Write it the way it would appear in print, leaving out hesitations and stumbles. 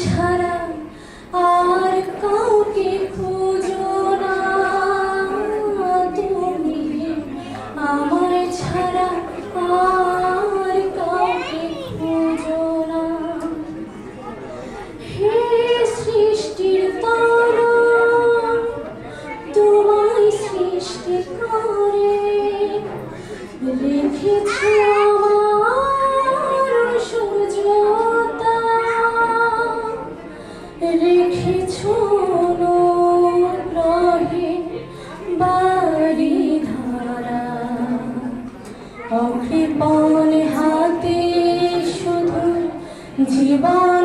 ছাড়া আর কাউকে খুঁজো না, তুমি আমায় ছাড়া আর কাউকে খুঁজো না। হে সৃষ্টির তারা, তোমায় সৃষ্টি করে রেখেছ আমার সূর্যতা, রেখেছ গ্রহে বাড়ি ধারা, অকৃপণ হাতে শুধু জীবন